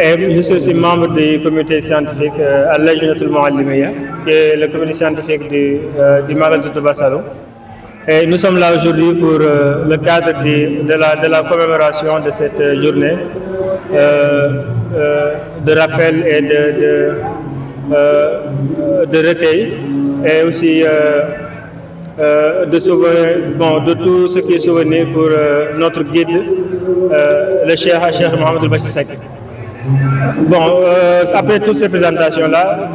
et je suis aussi membre du comité scientifique Al-Lajnatul Mouallimiyya, qui est le comité scientifique du Magal de Touba Saloum. Et nous sommes là aujourd'hui pour le cadre de la commémoration de cette journée de rappel et de recueil, et aussi de tout ce qui est souvenir pour notre guide, le Cheikh Mouhamadou Bachir Seck. Après toutes ces présentations-là,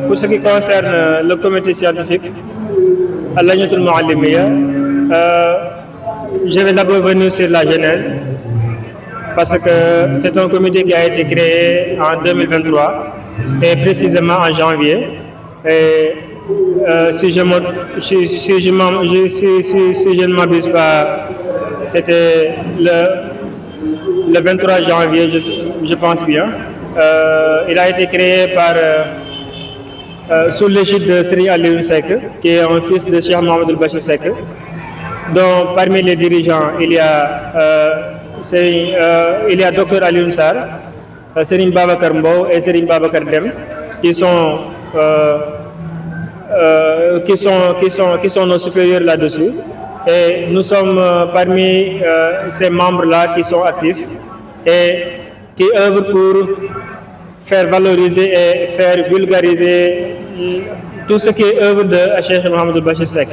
pour ce qui concerne le comité scientifique, Al-Lajnatul Mouallimiyya, je vais d'abord venir sur la genèse, parce que c'est un comité qui a été créé en 2023, et précisément en janvier. Et si je ne m'abuse pas, c'était le 23 janvier, je pense bien. Il a été créé sous l'égide de Serigne Alioune Seck, qui est un fils de Cheikh Mouhamadou Bachir Seck, dont parmi les dirigeants il y a Dr Alioune Sarr, Serigne Babacar Mbow et Serigne Babacar Dem, qui sont nos supérieurs là-dessus. Et nous sommes parmi ces membres-là qui sont actifs et qui œuvrent pour faire valoriser et faire vulgariser tout ce qui est œuvre de Cheikh Mouhamadou Bachir Seck.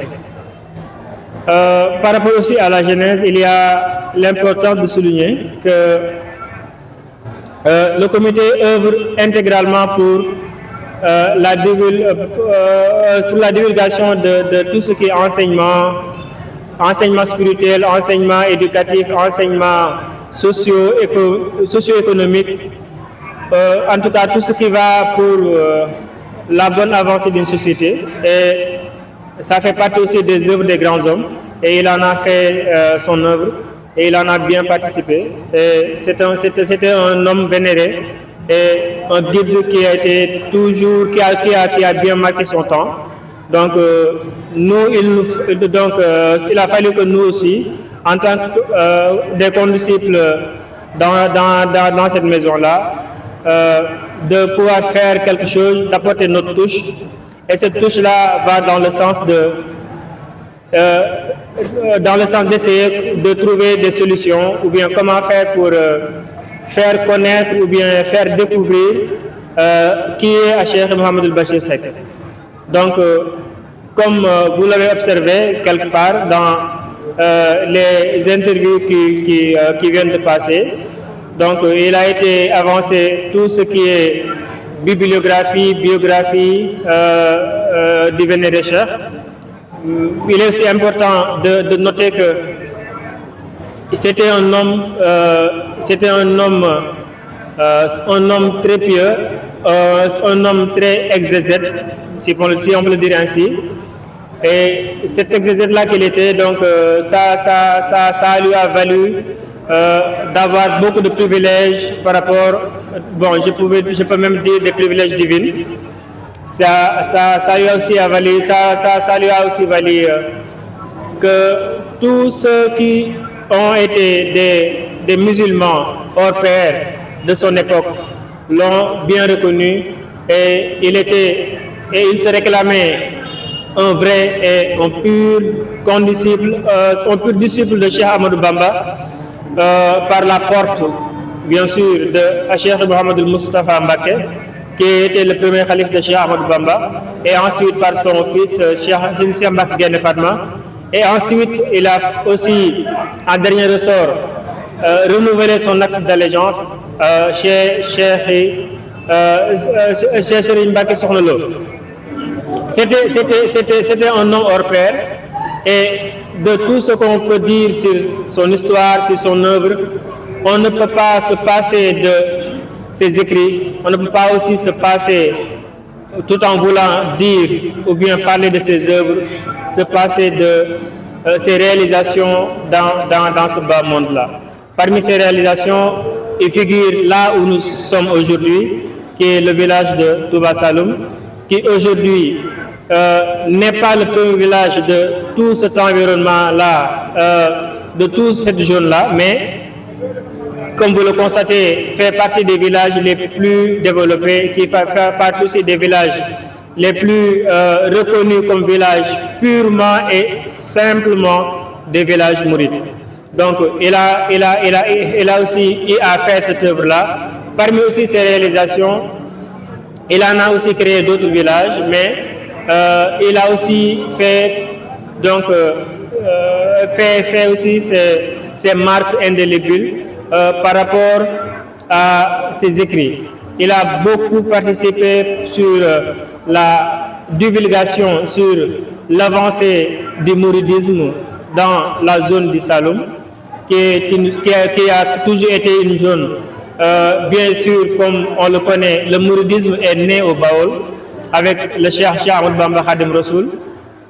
Par rapport aussi à la genèse, il y a l'importance de souligner que le comité œuvre intégralement pour la divulgation de tout ce qui est enseignement spirituel, enseignement éducatif, enseignement socio-économique, en tout cas tout ce qui va pour la bonne avancée d'une société. Et ça fait partie aussi des œuvres des grands hommes, et il en a fait son œuvre, et il en a bien participé. Et c'était un homme vénéré et un guide qui a été toujours, qui a bien marqué son temps. Donc il a fallu que nous aussi, en tant que des condisciples dans cette maison-là, de pouvoir faire quelque chose, d'apporter notre touche. Et cette touche-là va dans le sens d'essayer de trouver des solutions, ou bien comment faire pour faire connaître ou bien faire découvrir qui est Cheikh Mouhamadou Bachir Seck. Donc, comme vous l'avez observé quelque part dans les interviews qui viennent de passer, donc il a été avancé tout ce qui est bibliographie, biographie du vénéré Cheikh. Il est aussi important de noter que c'était un homme très pieux, un homme très exégète, si on peut le dire ainsi. Et cet exégète-là qu'il était, donc ça lui a valu d'avoir beaucoup de privilèges par rapport, je peux même dire des privilèges divins. Ça lui a aussi valu que tous ceux qui ont été des musulmans hors pair de son époque l'ont bien reconnu, et il se réclamait un vrai et un pur disciple de Cheikh Ahmadou Bamba, par la porte, bien sûr, de Cheikh Mouhamadou Moustapha Mbacké, qui était le premier calife de Cheikh Ahmadou Bamba, et ensuite par son fils Cheikh Mbacké Gaïndé Fatma. Et ensuite, il a aussi, en dernier ressort, renouvelé son axe d'allégeance chez Serigne Mbacké Sokhna Lo. C'était un homme hors pair, et de tout ce qu'on peut dire sur son histoire, sur son œuvre, on ne peut pas se passer de ses écrits, on ne peut pas aussi se passer, tout en voulant dire ou bien parler de ses œuvres, se passer de ses réalisations dans ce bas monde-là. Parmi ces réalisations, il figure là où nous sommes aujourd'hui, qui est le village de Touba Saloum, qui aujourd'hui n'est pas le premier village de tout cet environnement-là, de toute cette zone-là, mais comme vous le constatez, fait partie des villages les plus développés, qui fait partie aussi des villages les plus reconnus comme villages purement et simplement des villages mourides. Donc, il a aussi à faire cette œuvre-là. Parmi aussi ses réalisations, il en a aussi créé d'autres villages, mais il a aussi fait, donc, fait aussi ses marques indélébiles par rapport à ses écrits. Il a beaucoup participé sur la divulgation, sur l'avancée du mouridisme dans la zone du Saloum, qui a toujours été une zone, bien sûr, comme on le connaît, le mouridisme est né au Baol, avec le Cheikh Ahmadou Bamba Khadim Rassoul,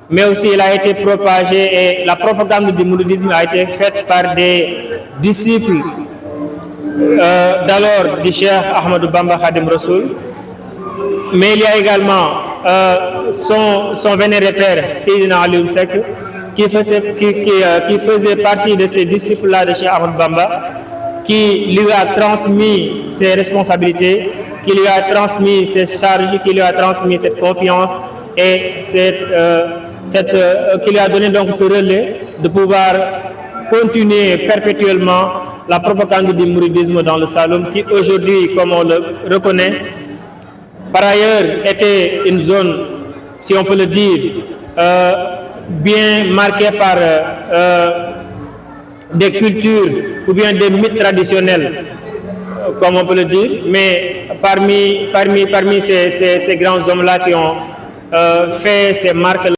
mais aussi il a été propagé et la propagande du mouridisme a été faite par des disciples d'alors du Cheikh Ahmadou Bamba Khadim Rassoul. Mais il y a également son vénéré père, Seydina Aliou Seck, qui faisait partie de ces disciples-là de Cheikh Ahmadou Bamba, qui lui a transmis ses responsabilités, qui lui a transmis ses charges, qui lui a transmis cette confiance et qui lui a donné donc ce relais de pouvoir continuer perpétuellement la propagande du mouridisme dans le Saloum, qui aujourd'hui, comme on le reconnaît, par ailleurs était une zone, si on peut le dire, bien marquée par des cultures ou bien des mythes traditionnels, comme on peut le dire, mais parmi ces grands hommes-là qui ont fait ces marques